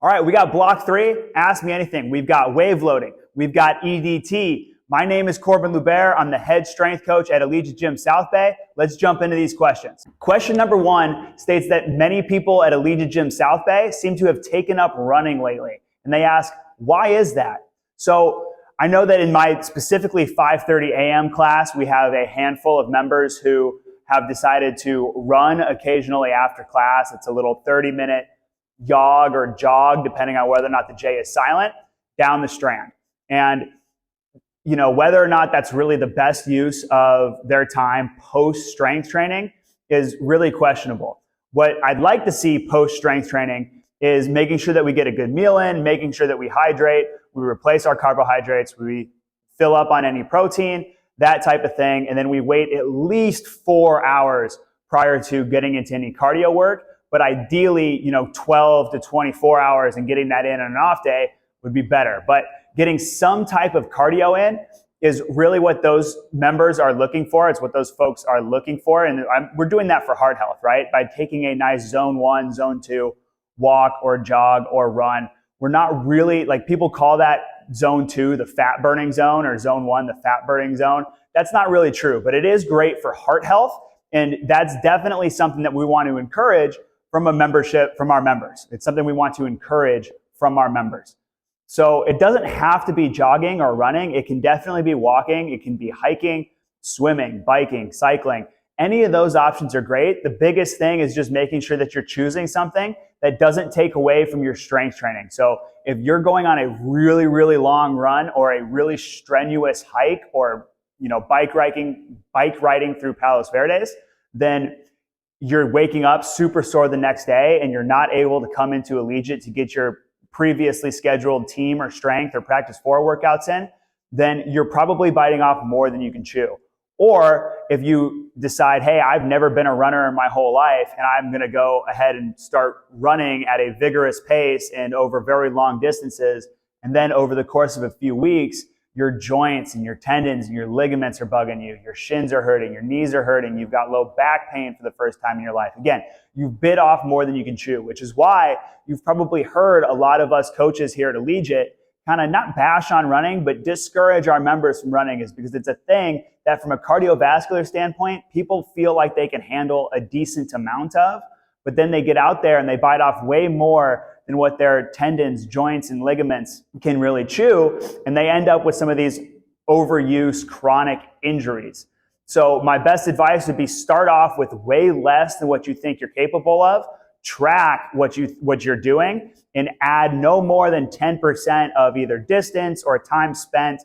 All right, we got block 3, ask me anything. We've got wave loading. We've got EDT. My name is Corbin Lubert. I'm the head strength coach at Allegiate Gym South Bay. Let's jump into these questions. Question number 1 states that many people at Allegiate Gym South Bay seem to have taken up running lately. And they ask, why is that? So I know that in my specifically 5:30 a.m. class, we have a handful of members who have decided to run occasionally after class. It's a little 30-minute jog or jog, depending on whether or not the J is silent, down the Strand. And whether or not that's really the best use of their time post strength training is really questionable. What I'd like to see post strength training is making sure that we get a good meal in, making sure that we hydrate, we replace our carbohydrates, we fill up on any protein, that type of thing. And then we wait at least 4 hours prior to getting into any cardio work. But ideally, 12 to 24 hours and getting that in on an off day would be better. But getting some type of cardio in is really what those members are looking for. It's what those folks are looking for. And we're doing that for heart health, right? By taking a nice zone 1, zone 2 walk or jog or run. We're not really, people call that zone 2 the fat burning zone or zone 1 the fat burning zone. That's not really true, but it is great for heart health. And that's definitely something that we want to encourage from our members. It's something we want to encourage from our members. So it doesn't have to be jogging or running. It can definitely be walking. It can be hiking, swimming, biking, cycling. Any of those options are great. The biggest thing is just making sure that you're choosing something that doesn't take away from your strength training. So if you're going on a really, really long run or a really strenuous hike or bike riding through Palos Verdes, then you're waking up super sore the next day and you're not able to come into Allegiate to get your previously scheduled team or strength or practice 4 workouts in, then you're probably biting off more than you can chew. Or if you decide, hey, I've never been a runner in my whole life and I'm going to go ahead and start running at a vigorous pace and over very long distances, and then over the course of a few weeks, your joints and your tendons and your ligaments are bugging you, your shins are hurting, your knees are hurting, you've got low back pain for the first time in your life. Again, you've bit off more than you can chew, which is why you've probably heard a lot of us coaches here at Allegiate kind of not bash on running, but discourage our members from running, is because it's a thing that from a cardiovascular standpoint, people feel like they can handle a decent amount of, but then they get out there and they bite off way more than what their tendons, joints, and ligaments can really chew, and they end up with some of these overuse chronic injuries. So my best advice would be start off with way less than what you think you're capable of, track what you're doing, and add no more than 10% of either distance or time spent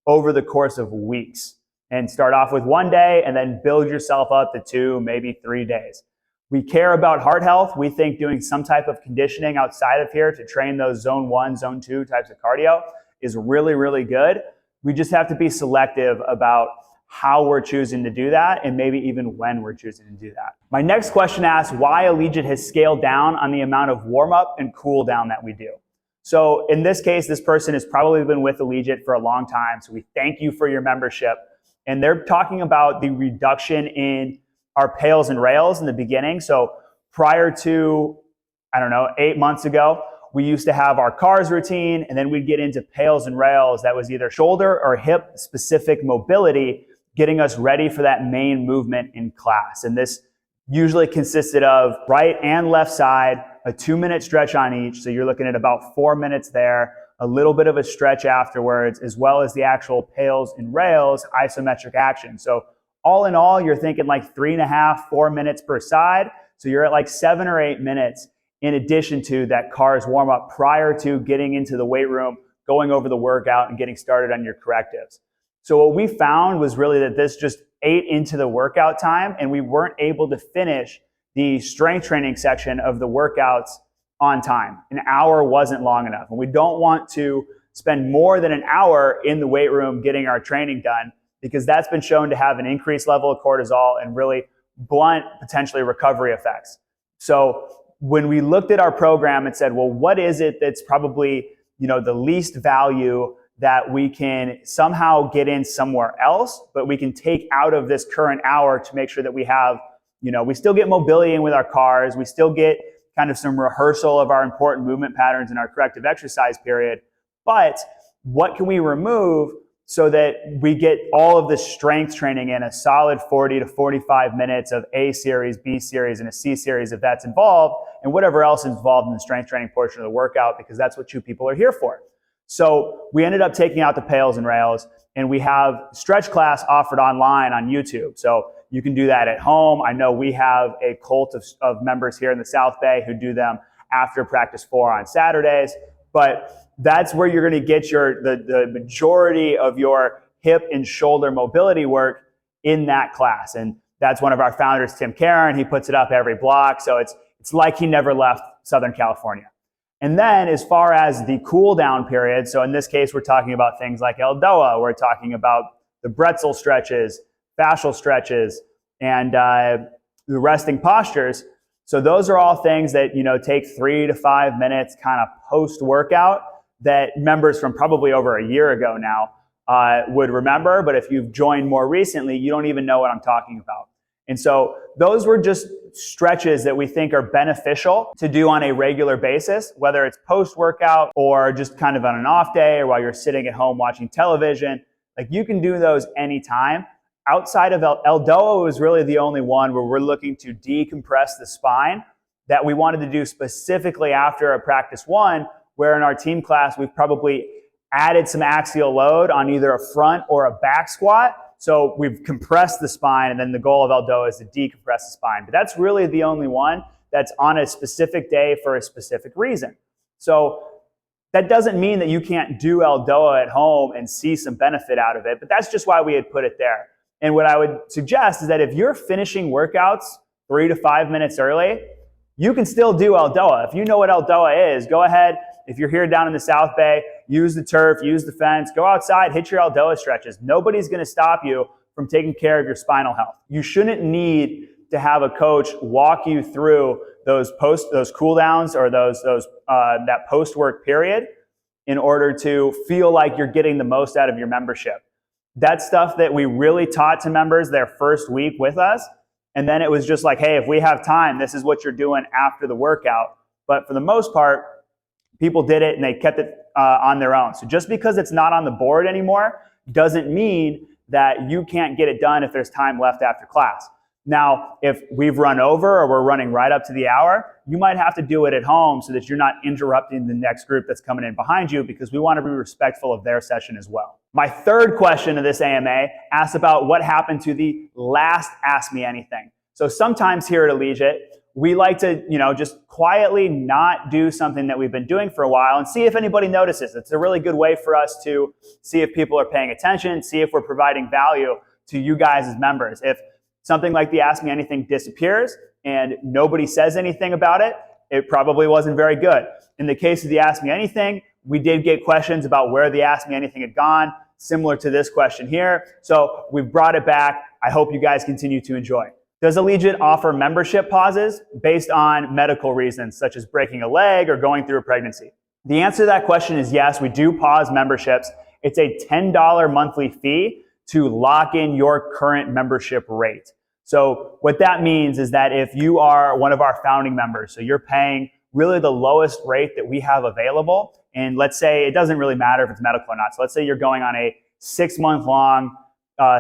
over the course of weeks. And start off with 1 day and then build yourself up to 2, maybe 3 days. We care about heart health. We think doing some type of conditioning outside of here to train those zone 1, zone 2 types of cardio is really, really good. We just have to be selective about how we're choosing to do that and maybe even when we're choosing to do that. My next question asks why Allegiate has scaled down on the amount of warm-up and cool down that we do. So in this case, this person has probably been with Allegiate for a long time, so we thank you for your membership. And they're talking about the reduction in our pails and rails in the beginning. So prior to, 8 months ago, we used to have our cars routine, and then we'd get into pails and rails that was either shoulder or hip specific mobility, getting us ready for that main movement in class. And this usually consisted of right and left side, a 2-minute stretch on each. So you're looking at about 4 minutes there, a little bit of a stretch afterwards, as well as the actual pails and rails isometric action. So all in all, you're thinking like 3.5, 4 minutes per side. So you're at like 7 or 8 minutes in addition to that cars warm up prior to getting into the weight room, going over the workout and getting started on your correctives. So what we found was really that this just ate into the workout time and we weren't able to finish the strength training section of the workouts on time. An hour wasn't long enough. And we don't want to spend more than an hour in the weight room getting our training done, because that's been shown to have an increased level of cortisol and really blunt potentially recovery effects. So when we looked at our program and said, well, what is it that's probably, the least value that we can somehow get in somewhere else, but we can take out of this current hour to make sure that we have, we still get mobility in with our cars. We still get kind of some rehearsal of our important movement patterns in our corrective exercise period. But what can we remove so that we get all of this strength training in a solid 40 to 45 minutes of A series, B series, and a C series if that's involved, and whatever else is involved in the strength training portion of the workout, because that's what you people are here for. So we ended up taking out the pails and rails, and we have stretch class offered online on YouTube. So you can do that at home. I know we have a cult of members here in the South Bay who do them after practice 4 on Saturdays, but that's where you're going to get the majority of your hip and shoulder mobility work in that class. And that's one of our founders, Tim Karen. He puts it up every block. So it's like he never left Southern California. And then as far as the cool down period, so in this case, we're talking about things like Eldoa. We're talking about the bretzel stretches, fascial stretches, and the resting postures. So those are all things that, take 3 to 5 minutes kind of post-workout that members from probably over a year ago now would remember. But if you've joined more recently, you don't even know what I'm talking about. And so those were just stretches that we think are beneficial to do on a regular basis, whether it's post-workout or just kind of on an off day or while you're sitting at home watching television. Like, you can do those anytime. Outside of Eldoa was really the only one where we're looking to decompress the spine that we wanted to do specifically after a practice 1, where in our team class, we've probably added some axial load on either a front or a back squat. So we've compressed the spine, and then the goal of Eldoa is to decompress the spine. But that's really the only one that's on a specific day for a specific reason. So that doesn't mean that you can't do Eldoa at home and see some benefit out of it, but that's just why we had put it there. And what I would suggest is that if you're finishing workouts 3 to 5 minutes early, you can still do Eldoa. If you know what Eldoa is, go ahead. If you're here down in the South Bay, use the turf, use the fence, go outside, hit your Eldoa stretches. Nobody's going to stop you from taking care of your spinal health. You shouldn't need to have a coach walk you through those cool downs or that post work period in order to feel like you're getting the most out of your membership. That's stuff that we really taught to members their first week with us. And then it was just like, hey, if we have time, this is what you're doing after the workout. But for the most part, people did it and they kept it on their own. So just because it's not on the board anymore doesn't mean that you can't get it done if there's time left after class. Now, if we've run over or we're running right up to the hour, you might have to do it at home so that you're not interrupting the next group that's coming in behind you, because we want to be respectful of their session as well. My third question of this AMA asks about what happened to the last Ask Me Anything. So sometimes here at Allegiate, we like to, just quietly not do something that we've been doing for a while and see if anybody notices. It's a really good way for us to see if people are paying attention, see if we're providing value to you guys as members. If something like the Ask Me Anything disappears and nobody says anything about it, it probably wasn't very good. In the case of the Ask Me Anything, we did get questions about where the Ask Me Anything had gone, similar to this question here. So we've brought it back. I hope you guys continue to enjoy. Does Allegiate offer membership pauses based on medical reasons, such as breaking a leg or going through a pregnancy? The answer to that question is yes, we do pause memberships. It's a $10 monthly fee to lock in your current membership rate. So what that means is that if you are one of our founding members, so you're paying really the lowest rate that we have available, and let's say it doesn't really matter if it's medical or not. So let's say you're going on a 6-month-long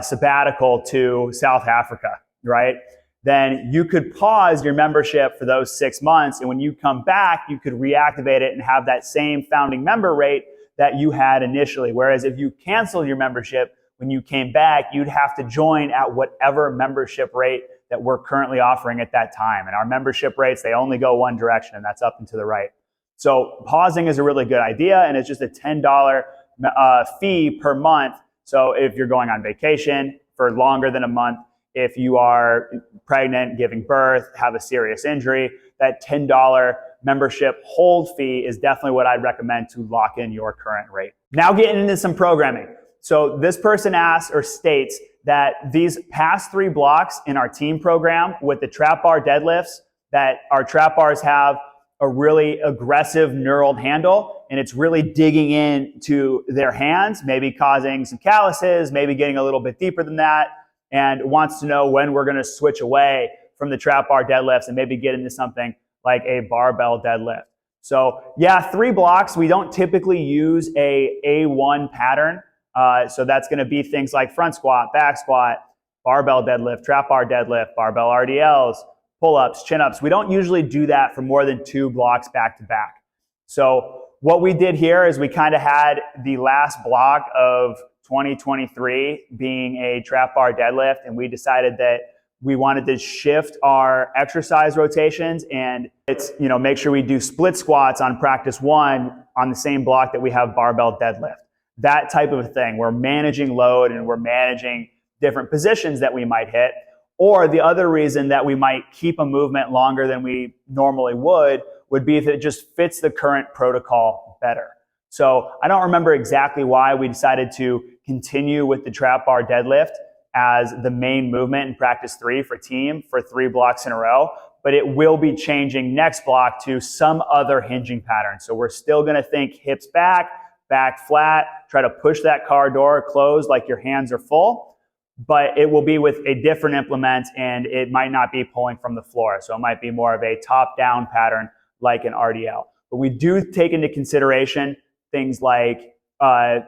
sabbatical to South Africa, right? Then you could pause your membership for those 6 months. And when you come back, you could reactivate it and have that same founding member rate that you had initially. Whereas if you canceled your membership, when you came back, you'd have to join at whatever membership rate that we're currently offering at that time. And our membership rates, they only go one direction, and that's up and to the right. So pausing is a really good idea, and it's just a $10 fee per month. So if you're going on vacation for longer than a month, if you are pregnant, giving birth, have a serious injury, that $10 membership hold fee is definitely what I'd recommend to lock in your current rate. Now getting into some programming. So this person asks or states that these past 3 blocks in our team program with the trap bar deadlifts, that our trap bars have a really aggressive knurled handle, and it's really digging into their hands, maybe causing some calluses, maybe getting a little bit deeper than that, and wants to know when we're going to switch away from the trap bar deadlifts and maybe get into something like a barbell deadlift. So yeah, 3 blocks. We don't typically use a A1 pattern. So that's going to be things like front squat, back squat, barbell deadlift, trap bar deadlift, barbell RDLs, pull-ups, chin-ups. We don't usually do that for more than 2 blocks back to back. So what we did here is we kind of had the last block of 2023 being a trap bar deadlift, and we decided that we wanted to shift our exercise rotations and make sure we do split squats on practice 1 on the same block that we have barbell deadlift. That type of a thing. We're managing load and we're managing different positions that we might hit. Or the other reason that we might keep a movement longer than we normally would be if it just fits the current protocol better. So I don't remember exactly why we decided to continue with the trap bar deadlift as the main movement in practice 3 for team for 3 blocks in a row, but it will be changing next block to some other hinging pattern. So we're still going to think hips back, back flat, try to push that car door closed like your hands are full, but it will be with a different implement and it might not be pulling from the floor. So it might be more of a top-down pattern like an RDL. But we do take into consideration things like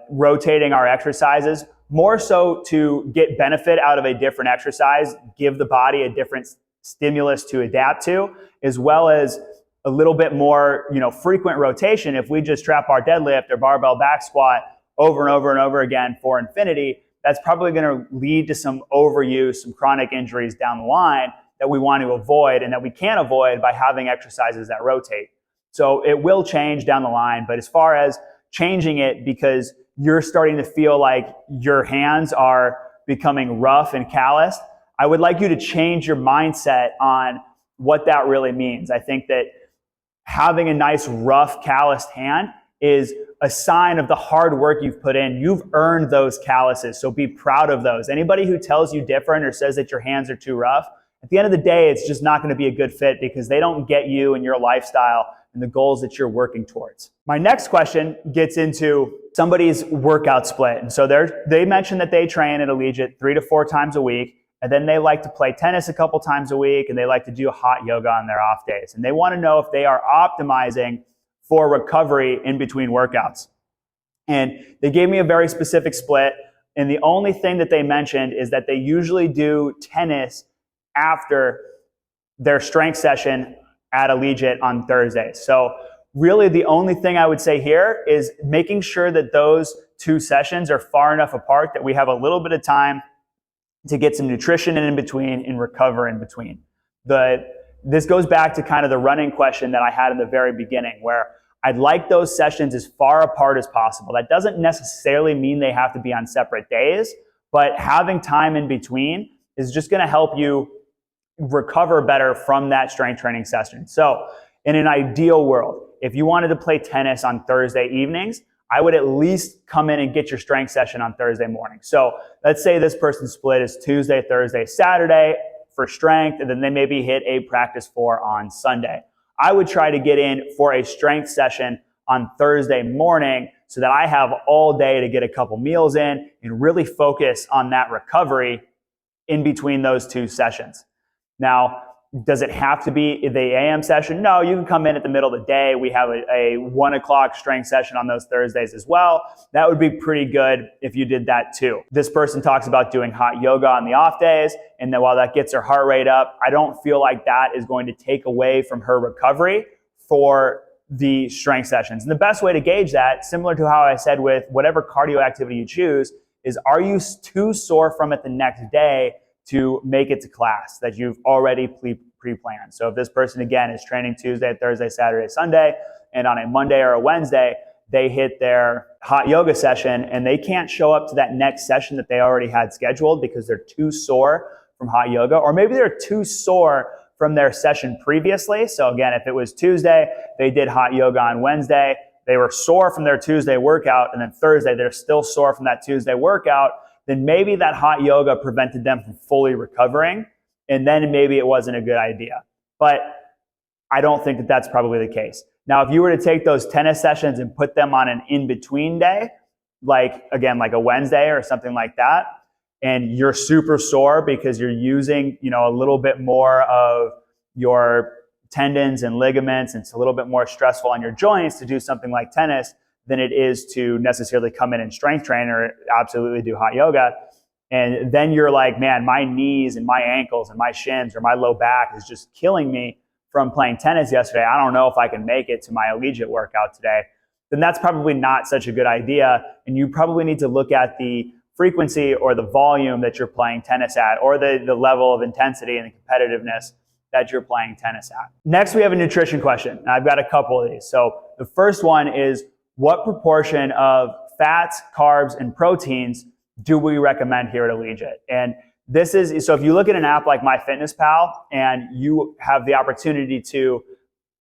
rotating our exercises, more so to get benefit out of a different exercise, give the body a different stimulus to adapt to, as well as a little bit more, frequent rotation. If we just trap bar deadlift or barbell back squat over and over and over again for infinity, that's probably going to lead to some overuse, some chronic injuries down the line that we want to avoid and that we can't avoid by having exercises that rotate. So it will change down the line, but as far as changing it because you're starting to feel like your hands are becoming rough and calloused, I would like you to change your mindset on what that really means. I think that having a nice, rough, calloused hand is a sign of the hard work you've put in. You've earned those calluses, so be proud of those. Anybody who tells you different or says that your hands are too rough, at the end of the day, it's just not going to be a good fit because they don't get you and your lifestyle and the goals that you're working towards. My next question gets into somebody's workout split. And so they mentioned that they train at Allegiate 3 to 4 times a week. And then they like to play tennis a couple times a week, and they like to do hot yoga on their off days. And they want to know if they are optimizing for recovery in between workouts. And they gave me a very specific split. And the only thing that they mentioned is that they usually do tennis after their strength session at Allegiate on Thursdays. So really the only thing I would say here is making sure that those 2 sessions are far enough apart that we have a little bit of time to get some nutrition in between and recover in between. This goes back to kind of the running question that I had in the very beginning, where I'd like those sessions as far apart as possible. That doesn't necessarily mean they have to be on separate days, but having time in between is just going to help you recover better from that strength training session. So in an ideal world, if you wanted to play tennis on Thursday evenings, I would at least come in and get your strength session on Thursday morning. So let's say this person's split is Tuesday, Thursday, Saturday for strength, and then they maybe hit a practice 4 on Sunday. I would try to get in for a strength session on Thursday morning so that I have all day to get a couple meals in and really focus on that recovery in between those 2 sessions. Now, does it have to be the AM session? No, you can come in at the middle of the day. We have a 1 o'clock strength session on those Thursdays as well. That would be pretty good if you did that too. This person talks about doing hot yoga on the off days, and then while that gets her heart rate up, I don't feel like that is going to take away from her recovery for the strength sessions. And the best way to gauge that, similar to how I said with whatever cardio activity you choose, is are you too sore from it the next day to make it to class that you've already pre-planned? So if this person, again, is training Tuesday, Thursday, Saturday, Sunday, and on a Monday or a Wednesday, they hit their hot yoga session and they can't show up to that next session that they already had scheduled because they're too sore from hot yoga, or maybe they're too sore from their session previously. So again, if it was Tuesday, they did hot yoga on Wednesday, they were sore from their Tuesday workout, and then Thursday, they're still sore from that Tuesday workout, then maybe that hot yoga prevented them from fully recovering, and then maybe it wasn't a good idea. But I don't think that that's probably the case. Now, if you were to take those tennis sessions and put them on an in-between day, like a Wednesday or something like that, and you're super sore because you're using, a little bit more of your tendons and ligaments, and it's a little bit more stressful on your joints to do something like tennis than it is to necessarily come in and strength train or absolutely do hot yoga. And then you're like, man, my knees and my ankles and my shins or my low back is just killing me from playing tennis yesterday. I don't know if I can make it to my Allegiate workout today. Then that's probably not such a good idea. And you probably need to look at the frequency or the volume that you're playing tennis at, or the level of intensity and the competitiveness that you're playing tennis at. Next, we have a nutrition question. And I've got a couple of these. So the first one is, what proportion of fats, carbs, and proteins do we recommend here at Allegiate? And this is, so if you look at an app like MyFitnessPal and you have the opportunity to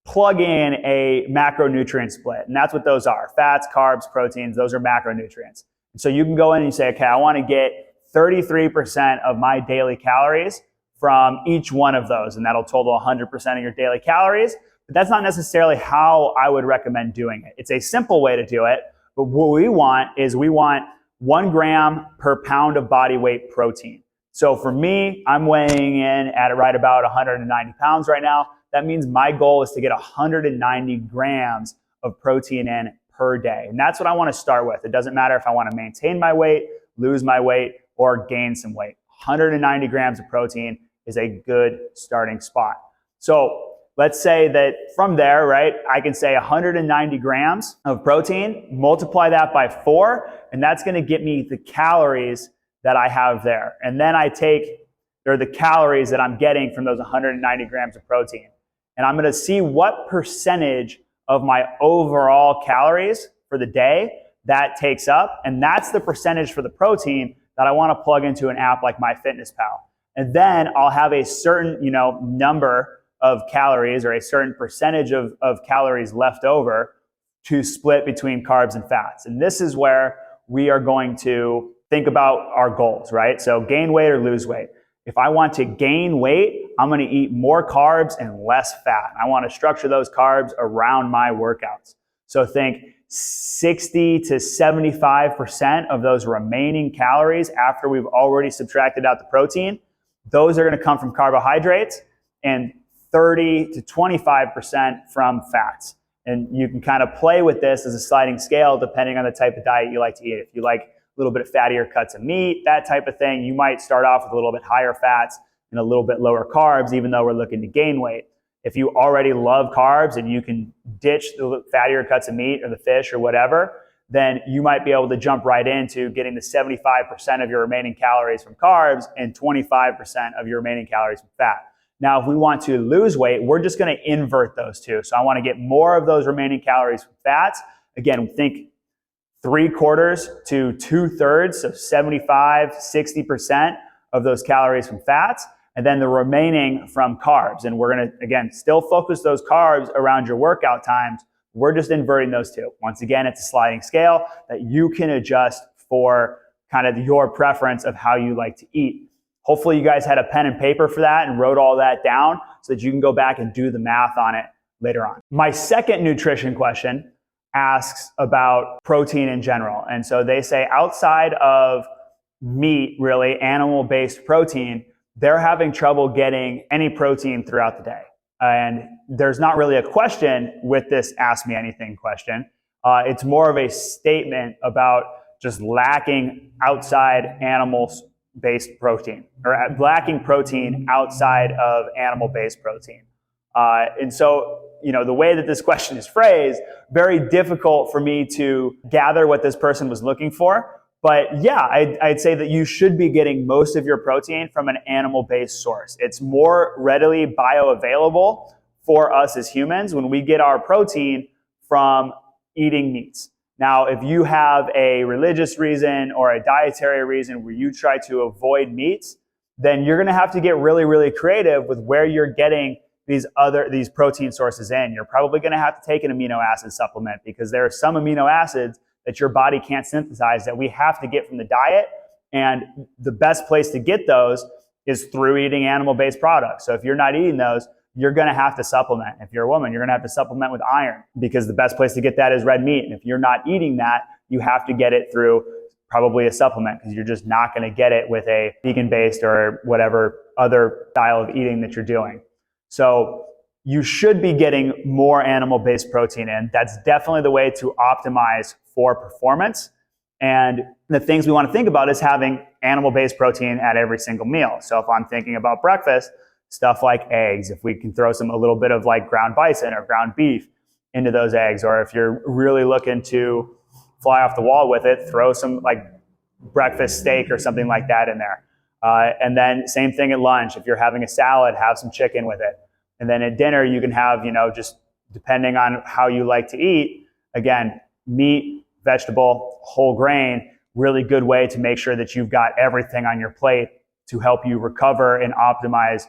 plug in a macronutrient split, and that's what those are: fats, carbs, proteins. Those are macronutrients. And so you can go in and you say, okay, I want to get 33% of my daily calories from each one of those, and that'll total 100% of your daily calories. But that's not necessarily how I would recommend doing it. It's a simple way to do it, but what we want is 1 gram per pound of body weight protein. So for me, I'm weighing in at right about 190 pounds right now. That means my goal is to get 190 grams of protein in per day. And that's what I want to start with. It doesn't matter if I want to maintain my weight, lose my weight, or gain some weight. 190 grams of protein is a good starting spot. So let's say that from there, right, I can say 190 grams of protein, multiply that by 4, and that's going to get me the calories that I have there. And then I take, or the calories that I'm getting from those 190 grams of protein. And I'm going to see what percentage of my overall calories for the day that takes up. And that's the percentage for the protein that I want to plug into an app like MyFitnessPal. And then I'll have a certain, number of calories or a certain percentage of calories left over to split between carbs and fats. And this is where we are going to think about our goals, right? So gain weight or lose weight. If I want to gain weight, I'm going to eat more carbs and less fat. I want to structure those carbs around my workouts. So think 60 to 75% of those remaining calories after we've already subtracted out the protein, those are going to come from carbohydrates, and 30 to 25% from fats. And you can kind of play with this as a sliding scale depending on the type of diet you like to eat. If you like a little bit of fattier cuts of meat, that type of thing, you might start off with a little bit higher fats and a little bit lower carbs, even though we're looking to gain weight. If you already love carbs and you can ditch the fattier cuts of meat or the fish or whatever, then you might be able to jump right into getting the 75% of your remaining calories from carbs and 25% of your remaining calories from fat. Now, if we want to lose weight, we're just going to invert those two. So I want to get more of those remaining calories from fats. Again, think 3/4 to 2/3, so 75, 60% of those calories from fats, and then the remaining from carbs. And we're going to, again, still focus those carbs around your workout times. We're just inverting those two. Once again, it's a sliding scale that you can adjust for kind of your preference of how you like to eat. Hopefully you guys had a pen and paper for that and wrote all that down so that you can go back and do the math on it later on. My second nutrition question asks about protein in general. And so they say outside of meat, really animal-based protein, they're having trouble getting any protein throughout the day. And there's not really a question with this Ask Me Anything question. It's more of a statement about just lacking outside animal-based protein, or lacking protein outside of animal-based protein. And so, the way that this question is phrased, very difficult for me to gather what this person was looking for. But yeah, I'd say that you should be getting most of your protein from an animal-based source. It's more readily bioavailable for us as humans when we get our protein from eating meats. Now, if you have a religious reason or a dietary reason where you try to avoid meats, then you're going to have to get really, really creative with where you're getting these protein sources in. You're probably going to have to take an amino acid supplement because there are some amino acids that your body can't synthesize that we have to get from the diet. And the best place to get those is through eating animal-based products. So if you're not eating those, you're going to have to supplement. If you're a woman, you're going to have to supplement with iron because the best place to get that is red meat. And if you're not eating that, you have to get it through probably a supplement because you're just not going to get it with a vegan-based or whatever other style of eating that you're doing. So you should be getting more animal-based protein in. That's definitely the way to optimize for performance. And the things we want to think about is having animal-based protein at every single meal. So if I'm thinking about breakfast, stuff like eggs, if we can throw a little bit of like ground bison or ground beef into those eggs, or if you're really looking to fly off the wall with it, throw some like breakfast steak or something like that in there. And then same thing at lunch. If you're having a salad, have some chicken with it. And then at dinner, you can have, just depending on how you like to eat, again, meat, vegetable, whole grain, really good way to make sure that you've got everything on your plate to help you recover and optimize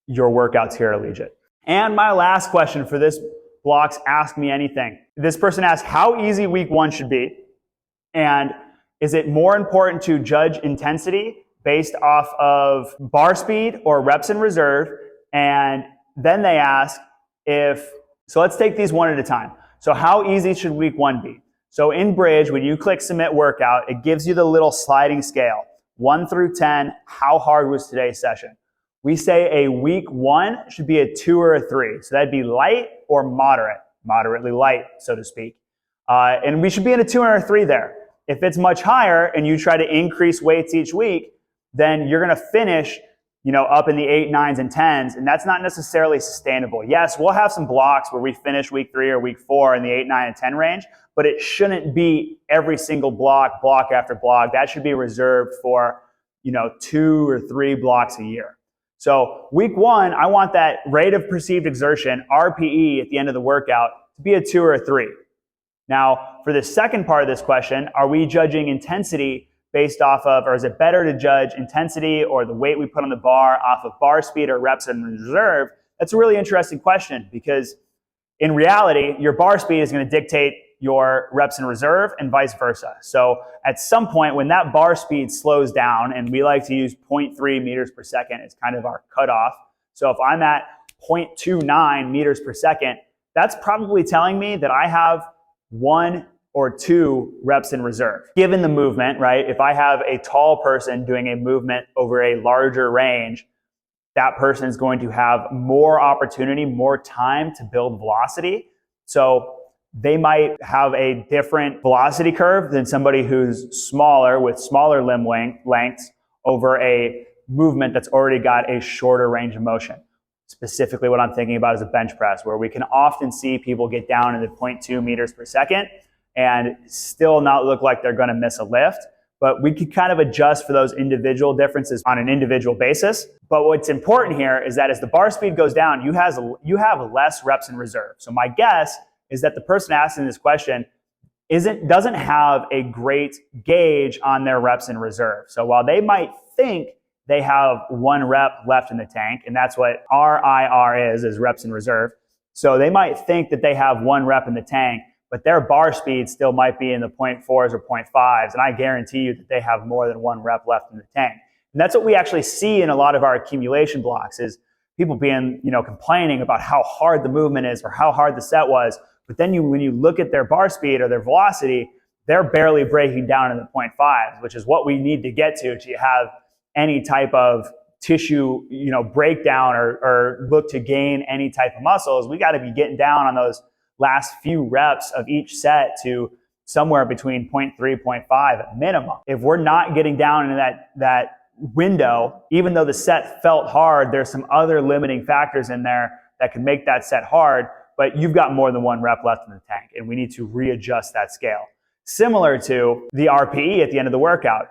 your workouts here at Allegiate. And my last question for this block's Ask Me Anything. This person asked how easy week 1 should be, and is it more important to judge intensity based off of bar speed or reps in reserve? And then they ask so let's take these one at a time. So how easy should week 1 be? So in Bridge, when you click submit workout, it gives you the little sliding scale, 1 through 10, how hard was today's session? We say a week 1 should be a 2 or a 3. So that'd be light or moderately light, so to speak. And we should be in a 2 or a 3 there. If it's much higher and you try to increase weights each week, then you're going to finish, up in the 8, 9s, and 10s, and that's not necessarily sustainable. Yes, we'll have some blocks where we finish week 3 or week 4 in the 8, 9, and 10 range, but it shouldn't be every single block after block. That should be reserved for, 2 or 3 blocks a year. So week 1, I want that rate of perceived exertion, RPE, at the end of the workout to be a 2 or a 3. Now, for the second part of this question, are we judging intensity based off of, or is it better to judge intensity or the weight we put on the bar off of bar speed or reps in reserve? That's a really interesting question, because in reality, your bar speed is going to dictate your reps in reserve and vice versa. So at some point when that bar speed slows down, and we like to use 0.3 meters per second, it's kind of our cutoff. So if I'm at 0.29 meters per second, that's probably telling me that I have 1 or 2 reps in reserve. Given the movement, right? If I have a tall person doing a movement over a larger range, that person is going to have more opportunity, more time to build velocity. So they might have a different velocity curve than somebody who's smaller with smaller limb lengths over a movement that's already got a shorter range of motion. Specifically, what I'm thinking about is a bench press, where we can often see people get down into 0.2 meters per second and still not look like they're going to miss a lift. But we could kind of adjust for those individual differences on an individual basis. But what's important here is that as the bar speed goes down, you have less reps in reserve. So my guess is that the person asking this question doesn't have a great gauge on their reps in reserve. So while they might think they have 1 rep left in the tank, and that's what RIR is reps in reserve. So they might think that they have 1 rep in the tank, but their bar speed still might be in the 0.4s or 0.5s, and I guarantee you that they have more than 1 rep left in the tank. And that's what we actually see in a lot of our accumulation blocks, is people being, complaining about how hard the movement is or how hard the set was, but then when you look at their bar speed or their velocity, they're barely breaking down in the 0.5s, which is what we need to get to have any type of tissue, breakdown or look to gain any type of muscles. We got to be getting down on those last few reps of each set to somewhere between 0.3, 0.5 at minimum. If we're not getting down into that window, even though the set felt hard, there's some other limiting factors in there that can make that set hard, but you've got more than 1 rep left in the tank, and we need to readjust that scale. Similar to the RPE at the end of the workout,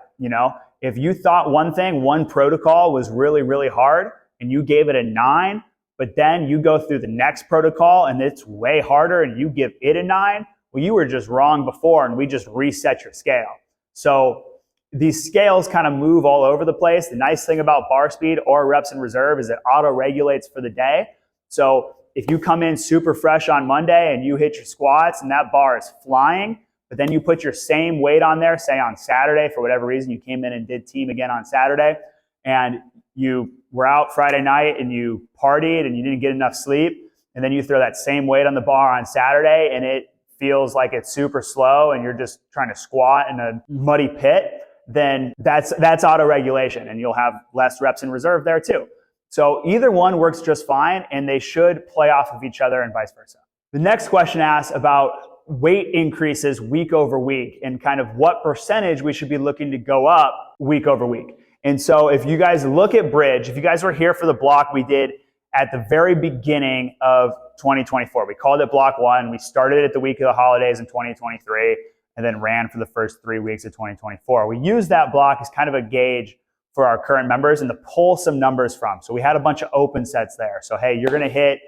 if you thought one protocol was really, really hard and you gave it a 9, but then you go through the next protocol and it's way harder and you give it a 9, well, you were just wrong before and we just reset your scale. So these scales kind of move all over the place. The nice thing about bar speed or reps in reserve is it auto-regulates for the day. So if you come in super fresh on Monday and you hit your squats and that bar is flying, but then you put your same weight on there, say on Saturday, for whatever reason, you came in and did team again on Saturday, and you were out Friday night and you partied and you didn't get enough sleep, and then you throw that same weight on the bar on Saturday and it feels like it's super slow and you're just trying to squat in a muddy pit, then that's auto-regulation and you'll have less reps in reserve there too. So either one works just fine, and they should play off of each other and vice versa. The next question asks about weight increases week over week and kind of what percentage we should be looking to go up week over week. And so if you guys look at bridge, if you guys were here for the block we did at the very beginning of 2024, we called it block 1. We started at the week of the holidays in 2023 and then ran for the first 3 weeks of 2024. We used that block as kind of a gauge for our current members and to pull some numbers from. So we had a bunch of open sets there. So hey, you're going to hit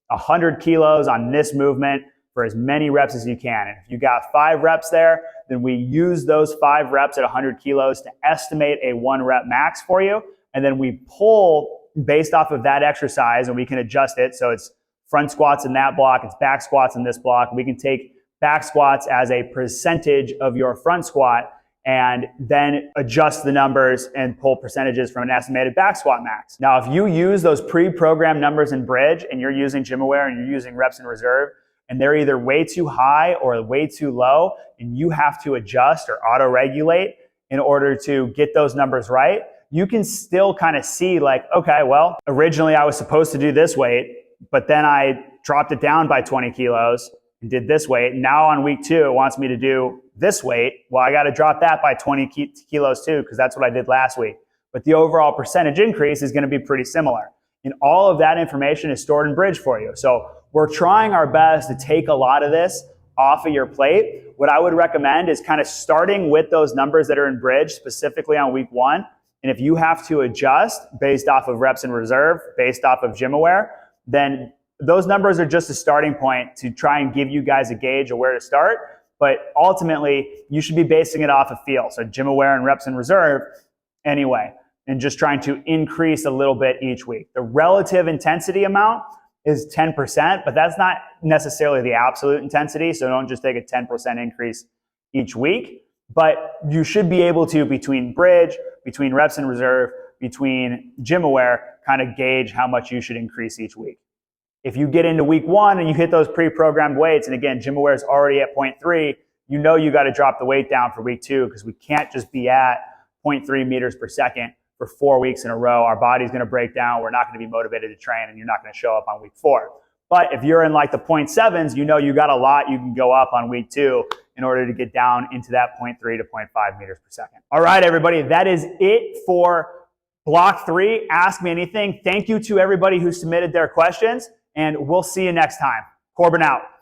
100 kilos on this movement for as many reps as you can. And if you got 5 reps there, then we use those 5 reps at 100 kilos to estimate a 1 rep max for you. And then we pull based off of that exercise, and we can adjust it. So it's front squats in that block, it's back squats in this block. We can take back squats as a percentage of your front squat and then adjust the numbers and pull percentages from an estimated back squat max. Now, if you use those pre-programmed numbers in bridge and you're using GymAware and you're using reps in reserve, and they're either way too high or way too low, and you have to adjust or auto-regulate in order to get those numbers right, you can still kind of see like, okay, well, originally I was supposed to do this weight, but then I dropped it down by 20 kilos and did this weight. Now on week 2, it wants me to do this weight. Well, I got to drop that by 20 kilos too, because that's what I did last week. But the overall percentage increase is going to be pretty similar. And all of that information is stored in bridge for you. So we're trying our best to take a lot of this off of your plate. What I would recommend is kind of starting with those numbers that are in bridge, specifically on week 1. And if you have to adjust based off of reps in reserve, based off of GymAware, then those numbers are just a starting point to try and give you guys a gauge of where to start. But ultimately, you should be basing it off of feel. So GymAware and reps in reserve anyway, and just trying to increase a little bit each week. The relative intensity amount is 10%, but that's not necessarily the absolute intensity. So don't just take a 10% increase each week. But you should be able to, between bridge, between reps in reserve, between GymAware, kind of gauge how much you should increase each week. If you get into week 1 and you hit those pre-programmed weights, and again, GymAware is already at 0.3, you know you got to drop the weight down for week 2 because we can't just be at 0.3 meters per second for 4 weeks in a row. Our body's going to break down. We're not going to be motivated to train, and you're not going to show up on week 4. But if you're in like the 0.7s, you know you got a lot you can go up on week 2 in order to get down into that 0.3 to 0.5 meters per second. All right, everybody, that is it for block 3. Ask me anything. Thank you to everybody who submitted their questions, and we'll see you next time. Corbin out.